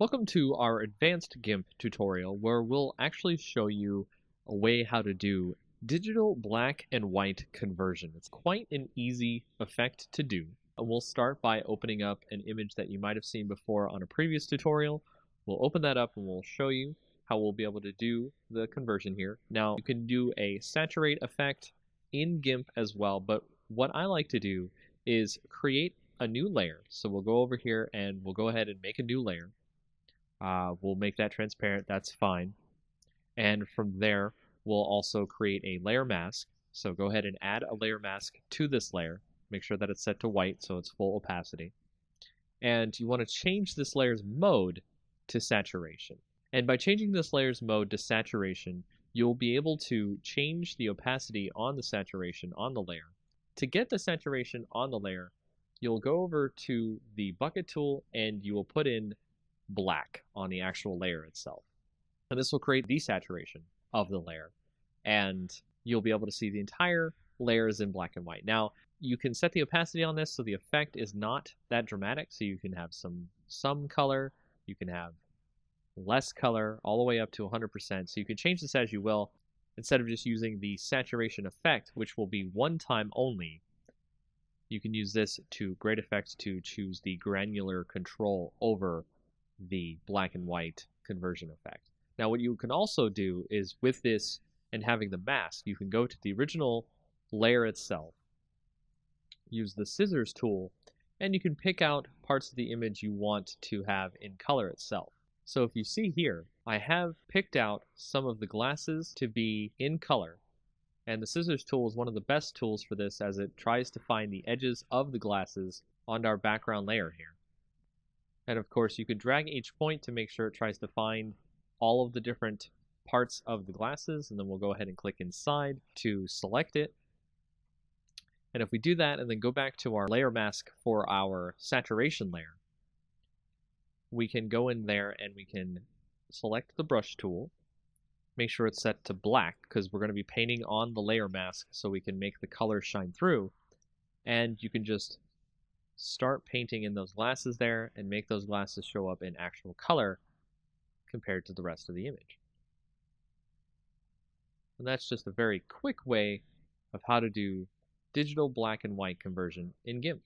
Welcome to our advanced GIMP tutorial where we'll actually show you a way how to do digital black and white conversion. It's quite an easy effect to do. And we'll start by opening up an image that you might have seen before on a previous tutorial. We'll open that up and we'll show you how we'll be able to do the conversion here. Now you can do a saturate effect in GIMP as well, but what I like to do is create a new layer. So we'll go over here and we'll go ahead and make a new layer. We'll make that transparent, that's fine. And from there, we'll also create a layer mask. So go ahead and add a layer mask to this layer. Make sure that it's set to white so it's full opacity. And you want to change this layer's mode to saturation. And by changing this layer's mode to saturation, you'll be able to change the opacity on the saturation on the layer. To get the saturation on the layer, you'll go over to the bucket tool and you will put in black on the actual layer itself. And this will create desaturation of the layer. And you'll be able to see the entire layer is in black and white. Now, you can set the opacity on this so the effect is not that dramatic. So you can have some color, you can have less color, all the way up to 100%. So you can change this as you will, instead of just using the saturation effect, which will be one time only. You can use this to great effect to choose the granular control over the black and white conversion effect. Now what you can also do is with this and having the mask, you can go to the original layer itself, use the scissors tool, and you can pick out parts of the image you want to have in color itself. So if you see here, I have picked out some of the glasses to be in color, and the scissors tool is one of the best tools for this as it tries to find the edges of the glasses on our background layer here. And of course, you could drag each point to make sure it tries to find all of the different parts of the glasses, and then we'll go ahead and click inside to select it. And if we do that and then go back to our layer mask for our saturation layer, we can go in there and we can select the brush tool, make sure it's set to black because we're going to be painting on the layer mask so we can make the color shine through. And you can just start painting in those glasses there and make those glasses show up in actual color compared to the rest of the image. And that's just a very quick way of how to do digital black and white conversion in GIMP.